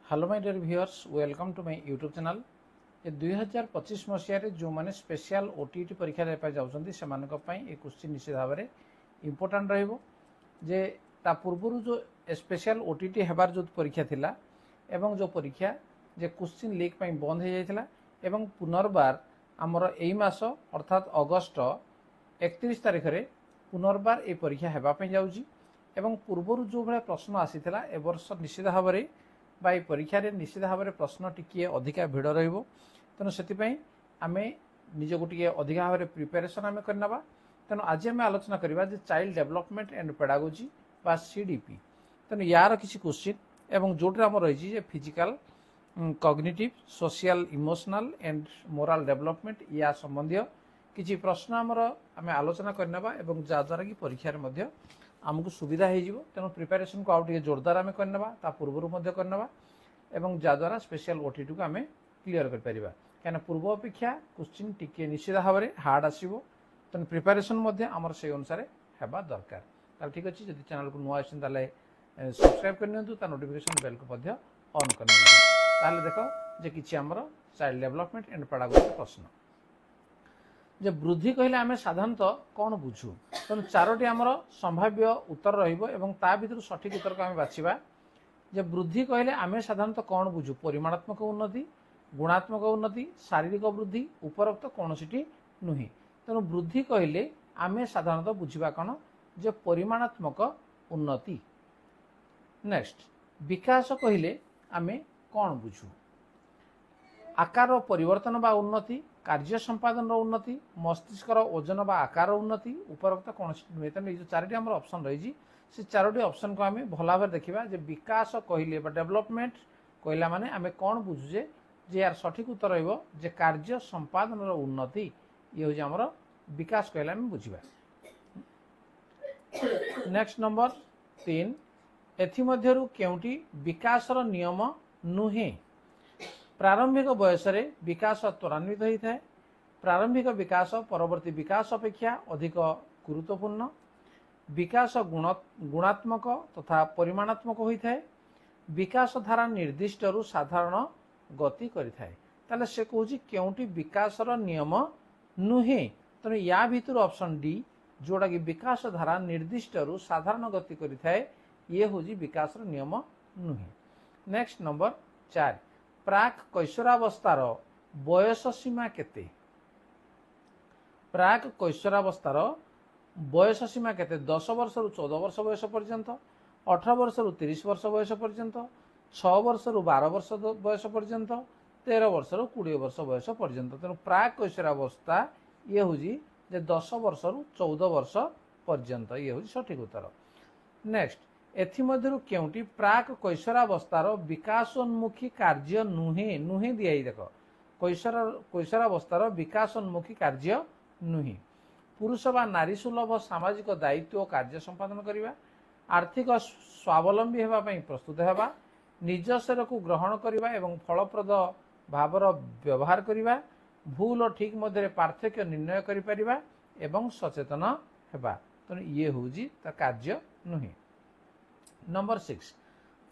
Hello my dear viewers, welcome to my YouTube channel. ये 2025 मसीह जो मैंने स्पेशल ओटीटी परीक्षा देपा जाउछंती सेमानक पई ए क्वेश्चन निश्चित भाव में इंपोर्टेंट रहइबो जे ता पूर्व जो स्पेशल ओटीटी हेबार जो परीक्षा थिला एवं जो परीक्षा जे क्वेश्चन लीक पई बंद हो जाइथिला एवं पुनर्बार हमर एई मास अर्थात अगस्त 31 तारिख रे पुनर्बार ए परीक्षा हेबा पई जाउची एवं पूर्व जो भाया प्रश्न आसीथिला ए वर्ष निश्चित भाव में बा परीक्षा रे निश्चित भाव में प्रश्न टिके अधिका भिड़ रहिबो तेणु से आम निजको टे अधिक भाव में प्रिपेरेसन आम करना। तेणु आज आम आलोचना करवा चाइल्ड डेवलपमेंट एंड पेडागोजी बा सीडीपी। तेणु यार किसी क्वेश्चन एवं जोटे आम रही physical cognitive social emotional and moral development या संबंधी किसी प्रश्न आमर आम आलोचना करना जहाँद्वारा कि परीक्षा आमको सुविधा हो। तेणु प्रिपेरेसन को आउटे जोरदार आम करना पूर्व करना एवं जहाँद्वारा स्पेशल ओटीटी को आम क्लीयर कर कहीं पूर्व अपेक्षा क्वेश्चन टिके निश्चित भाव में हार्ड आसो। तेणु प्रिपेरेसन आमर से अनुसार होगा दरकार। ताल ठीक अच्छे जब चैनल को नुआ सब्सक्राइब करनी नोटिफिकेशन बेल को ऑन कर देख जे कि आमर चाइल्ड डेवलपमेंट एंड पेडागोजी प्रश्न जे वृद्धि कहले आम साधारणतः कौन बुझू। तेणु चारोटी आमर संभाव्य उत्तर रही सठिक उत्तर को आम बाछा जे वृद्धि कहले आम साधारणतः कौन बुझू परिमाणात्मक उन्नति गुणात्मक उन्नति शारीरिक वृद्धि उपरोक्त कौन सी नुहे। तेणु वृद्धि कहले आम साधारणतः बुझा कौन जे परिमाणात्मक उन्नति। नेक्स्ट विकास कहले आम कौन बुझू आकार परिवर्तन बा उन्नति कार्य संपादन उन्नति मस्तिष्कर ओजन बा आकार उन्नति उपरोक्त कौन नुहे। तेणु जो चारोटी आम ऑप्शन रही से चारोटी ऑप्शन को आम भल भाव देखा विकास कहले डेवलपमेंट कहला माने आम कौन बुझुजे जे यार सठिक उत्तर रे कार्य संपादन उन्नति ये हूँ आमर विकास कहला आम बुझा। नेक्स्ट नंबर 3 एथिमध्यरु केउटी विकासर नियम नुहे। प्रारंभिक बयस विकास त्वरान्वित होता है। प्रारंभिक विकास परवर्ती विकास अपेक्षा अधिक गुरुत्वपूर्ण। विकास गुणात्मक तथा परिमाणात्मक होता है। विकास धारा निर्दिष्ट रु साधारण गति करिथाए। ताले से कहूँ केउटी विकासर नियम नुहे। तेणु या भितर ऑप्शन डी जोड़ा कि विकास धारा निर्दिष्ट रु साधारण गति करिथाए ये हूँ विकासर नियम नुहे। नेक्स्ट नंबर 4 प्राक कैशोरावस्थार बयस सीमा केते। प्राक कैशोरावस्थार बयस सीमा केते 10 वर्ष रु 14 वर्ष बयस पर्यंत 18 वर्ष रु 30 वर्ष बयस पर्यंत 6 वर्ष रु 12 वर्ष बयस पर्यंत 13 वर्ष रु 20 वर्ष बयस पर्यंत। तेणु प्राक कैशोरावस्था ये हूँ 10 वर्ष रु 14 वर्ष पर्यंत ये हूँ सठिक उत्तर। नेक्स्ट एथिमध्यरु केउटी प्राक कैशोरावस्थार विकासोन्मुखी कार्य नुहे। नुहे दिया देख कैशोरावस्थार विकासोन्मुखी कार्य नुहे। पुरुष बा नारी सुलभ सामाजिक दायित्व कार्य संपादन करने आर्थिक स्वावलंबी होगा प्रस्तुत होगा निज शरीर को ग्रहण करने एवं फलप्रद भावर व्यवहार करने भूल और ठीक मध्य पार्थक्य निर्णय करिपारिबा एवं सचेतन होगा। तेणु ये हूँ कार्य नुहे। नंबर 6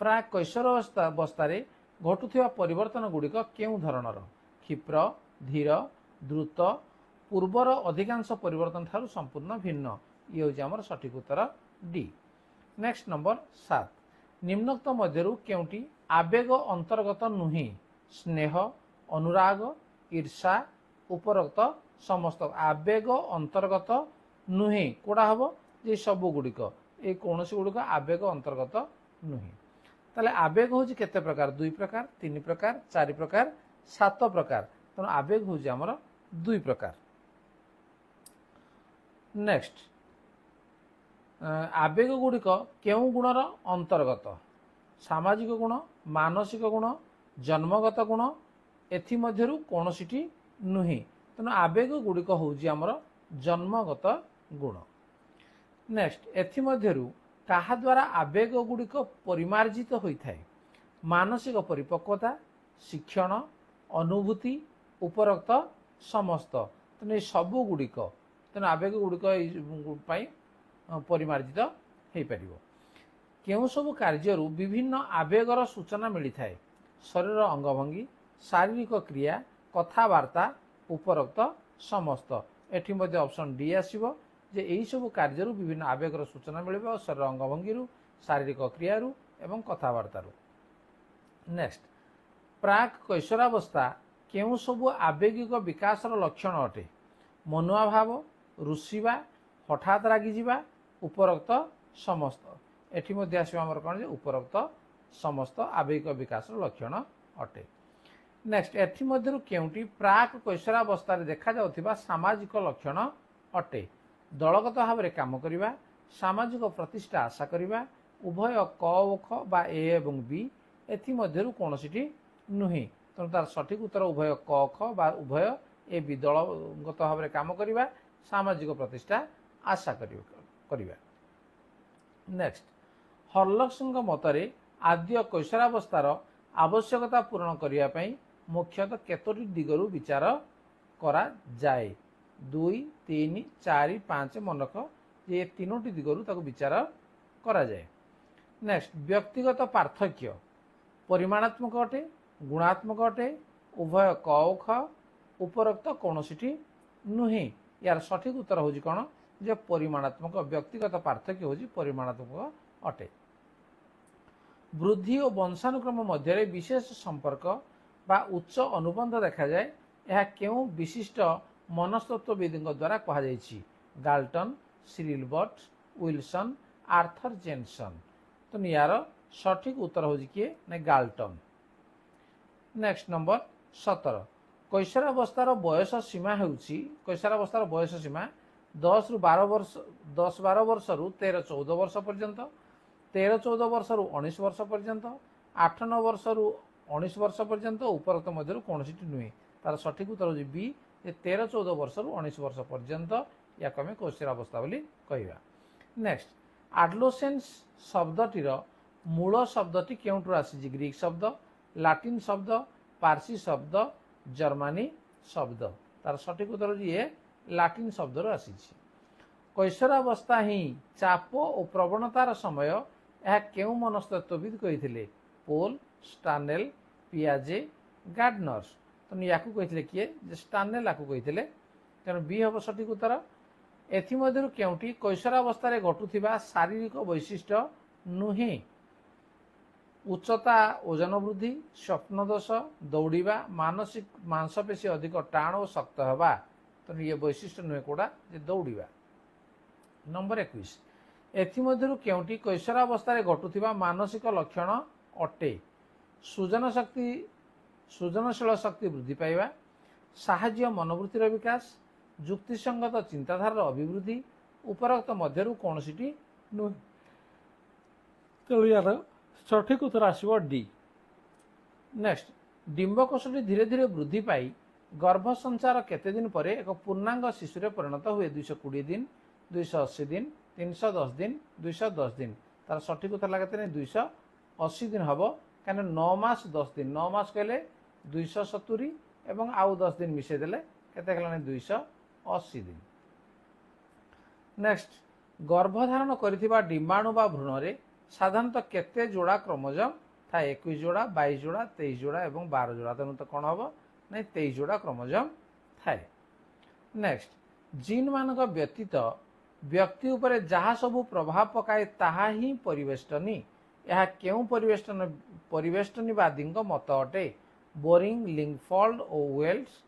प्राक कैशोरावस्था घटुवा परिवर्तन गुड़िक केउं धरणर क्षिप्र धीर द्रुत पूर्वर अधिकांश परिवर्तन ठारू संपूर्ण भिन्न ये हूँ आमर सठिक उत्तर डी। नेक्स्ट नंबर 7 निम्नोक्त मध्यरु केउंटी आवेग अंतर्गत नुहे। स्नेह अनुराग ईर्षा उपरोक्त समस्त आवेग अंतर्गत नुहे कोड़ा हम ये सबू गुड़िक ये कौन गुड़िक आवेग अंतर्गत नुहे। ताले आवेग हूँ केते प्रकार 2 प्रकार 3 प्रकार 4 प्रकार 7 प्रकार। तेणु आवेग हूँ आमर 2 प्रकार। नेक्स्ट आवेग गुड़िक केउं गुणर अंतर्गत सामाजिक गुण मानसिक गुण जन्मगत गुण एथिमध्यरु कौनसीटी नुहे। तेणु आवेग गुड़िक हूँ आमर जन्मगत गुण। नेक्स्ट एथिमध्यरु काहा द्वारा आवेग गुड़िक परिमार्जित होता है मानसिक परिपक्वता शिक्षण अनुभूति उपरोक्त समस्त। तेणु सबू गुड़िक तेणु आवेग गुड़िक परिमार्जित हो पार। केउं सबु कार्यरू विभिन्न आवेगर सूचना मिली थाए शरीर अंगभंगी शारीरिक क्रिया कथबार्ता उपरोक्त समस्त एठी मध्ये ऑप्शन डी आसीबो जे एही सब कार्यरू विभिन्न आवेगर सूचना मिलिबो शरीर अंगभंगी शारीरिक क्रिया एवं कथबार्ता। नेक्स्ट प्राक कैशोरावस्था केउ सबु आवेगिक विकासर लक्षण अटे मनुआ भाव रुषिबा हठात रागिजिबा उपरोक्त समस्त एठी मध्ये आसीबो हमर कोन जे उपरोक्त समस्त आवेगिक विकासर लक्षण अटे। नेक्स्ट एठी मध्यरु केउटी प्राक कैशोरावस्था रे देखा जाउथिबा सामाजिक लक्षण अटे दलगत भाव रे काम करिबा सामाजिक प्रतिष्ठा आशा करिबा उभय क ओ ख बा ए एवं बी एथि मध्यरु कोनोसिटी नुही तेणु तार सठिक उत्तर उभय क ख बा उभय ए बी दलगत भाव रे काम करिबा सामाजिक प्रतिष्ठा आशा करिबा। नेक्स्ट हर्लक्सଙ୍କ ମତରେ आद्य कैशोरावस्थार आवश्यकता पूरण करिया पई मुख्यतः केतोटी दिगरु विचार करा जाए 2 3 4 5 मनक ये तीनोटी दिगरु ताको विचार करा जाए। नेक्स्ट व्यक्तिगत पार्थक्य परिमाणात्मक अटे गुणात्मक अटे उभय क ओ ख उपरोक्त कौनसिटी नुहे यार सठिक उत्तर होजी कोन जे परिमाणात्मक व्यक्तिगत पार्थक्य होजी परिमाणात्मक अटे। वृद्धि और वंशानुक्रम मध्य विशेष संपर्क बा उच्च अनुबंध देखा जाए यह क्यों विशिष्ट मनस्तत्वविद द्वारा कहा जायछि Galton Cyril Burt Wilson Arthur Jensen तो यार सठिक उत्तर हो किए ना गाल्टन। नेक्स्ट नंबर 17 कैशोरावस्थार बयस सीमा होउछि कैशोरावस्थार बयस सीमा 10 रु 12 वर्ष 10 12 वर्ष रु 13 14 वर्ष पर्यंत 13 14 वर्ष रु 19 वर्ष पर्यंत 8 9 वर्ष रु 19 वर्ष पर्यंत उपरोक्त मध्यरु कोनसिटी नुहे तार सठिक उत्तर होछि बी 13 14 वर्ष रु 19 वर्ष पर्यंत या कमे कैशोरावस्था बोली कहिबा। नेक्स्ट आडोलेसेंस शब्दटीर मूल शब्दटी केउंटु आसी ग्रीक शब्द लाटिन शब्द पारसी शब्द जर्मनी शब्द तार सठिक उत्तर होछि ए लाटिन शब्द रो आसी। कैशोरावस्था ही चाप और प्रवणतार समय यह केउ मनस्तत्वविद कहिथिले पोल स्टानेल पियाजे गार्डनर्स तो याकू कहिथिले किए जे स्टानेल आकू कहिथिले तेणु बी हम सठिक उत्तर। एथिमध्यरु केउटी कैशोरावस्था रे घटुथिबा शारीरिक वैशिष्ट्य नुहे उच्चता ओजन वृद्धि स्वप्न दोष दौड़िबा मानसिक मांसपेशी अधिक टाण और शक्त हवा तो ये वैशिष्ट्य नुहे कोड़ा जे दौड़िबा। नंबर 21 एथिमध्यरु केउटी कैशोरावस्था रे घटुथिबा मानसिक लक्षण अटे सृजनशील शक्ति वृद्धि पाइबा साहाय्य मनोवृत्तिर विकास जुक्तिसंगत चिंताधार अभिवृद्धि उपरोक्त मध्यरु कोनसिटी नुहे तो यार सठिक उत्तर आसीबो डी। नेक्स्ट डिंबकोशटी धीरे धीरे वृद्धि पाई गर्भ संचार केते दिन परे एक पूर्णांग शिशु परिणत हुए 220 दिन 280 दिन 310 दिन 210 दिन तार सठिक उत्तर लगे 280 दिन हम कहीं 9 मास 10 दिन 9 मास कहले 270 एवं आउ 10 दिन मिसेदे केते 280 दिन। नेक्स्ट गर्भधारण करिथिबा डिंबाणु बा भ्रूण रे साधारणतः केते जोड़ा क्रोमोजोम था 21 जोड़ा 22 जोड़ा 23 जोड़ा एवं 12 जोड़ा तेणु तो कौन हम ना 23 जोड़ा क्रोमोजोम थाए। नेक्स्ट जीन मानक व्यतीत व्यक्ति उपरे जहाँ सबू प्रभाव पकाए ताहा ही परिवेष्टनी यह केउ परिवेष्टनीवादी मत अटे बोरिंग लिंगफोल्ड और वेल्स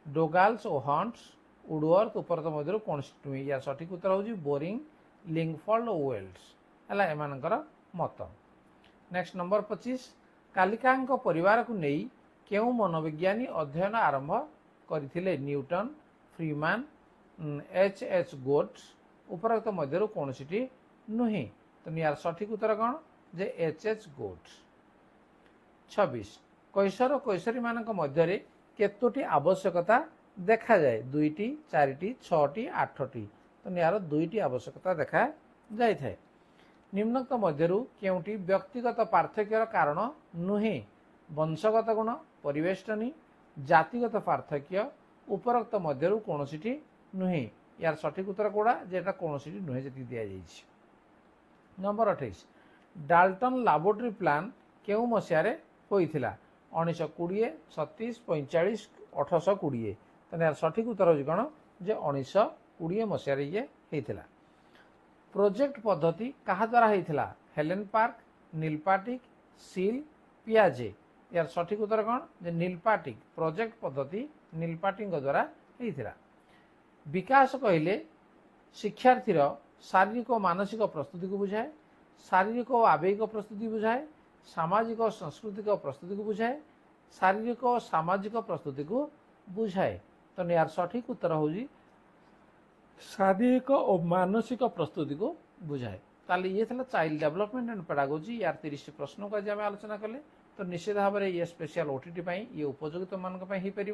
डोगाल्स और हंट्स वुडवर्थ उपरोक्त मध्य कौन या सठिक उत्तर होजी बोरिंग लिंगफोल्ड और वेल्स है एमानकर मत। नेक्स्ट नंबर 25 कालिका परिवार को नहीं केउ मनोविज्ञानी अध्ययन आरंभ करथिले न्यूटन फ्रीमान एच एच गोट्स उपरोक्त मध्य कौन सी नुहे तो यार सठिक उत्तर कौन जे एच एच गोट्स। 26 कैशोर कैशोरी मानक मध्य केतोटी आवश्यकता देखा जाए 2टी 4टी 6टी 8टी तो यार 2टी आवश्यकता देखा जाए थाए। निम्नोक्त मध्यरु केउटी व्यक्तिगत पार्थक्यर कारण नुहे वंशगत गुण परिवेष्टनी जातिगत पार्थक्य उपरोक्त मध्यरु कोनोसिटी नुहे यार सठिक उत्तर कोड़ा जेटा कोनोसिटी नुहे जति दिया जाइछि। नंबर 28 डाल्टन लैबोरेटरी प्लान केउ मसियारे होइथिला 1920 36 45 1820 तेना यार सठिक उत्तर हो कौन जे 1920 मसीह ये होता। प्रोजेक्ट पद्धति क्या द्वारा होता हेलेन पार्क नीलपाटिक सील पियाजे यार सठिक उत्तर कौन जे नीलपाटिक प्रोजेक्ट पद्धति नीलपाटिक द्वारा होता। विकास कहले शिक्षार्थीर शारीरिक और मानसिक प्रस्तुति को बुझाए शारीरिक और आवेगिक प्रस्तुति बुझाए सामाजिक और सांस्कृतिक प्रस्तुति को बुझाए शारीरिक और सामाजिक प्रस्तुति को बुझाए। तो यार सठिक उत्तर हूँ शारीरिक और मानसिक प्रस्तुति को बुझाए। ताले ये था चाइल्ड डेवलपमेंट एंड पेडागोजी यार 30 प्रश्न को आज आम आलोचना कले। तो निश्चित भाव में ये स्पेशल ओटीटी ये उपयोगी तुम मानी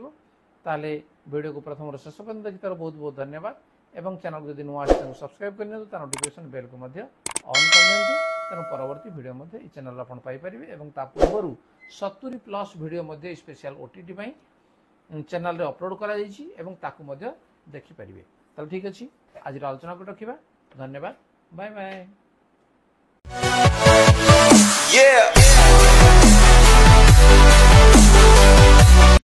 ताले वीडियो को प्रथम शेष पर्यटन देखि तार बहुत बहुत धन्यवाद एवं चैनल को यदि नुआ चैनल सब्सक्राइब करनी तो नोटिफिकेशन बेल को ऑन कर तेणु परवर्ती वीडियो चैनल आप पाइपर और पूर्व 70+ वीडियो स्पेशल ओटीटी चैनल रे अपलोड करा देखिपारे। तो ठीक अच्छे आज आलोचना को रखा। धन्यवाद। Bye bye.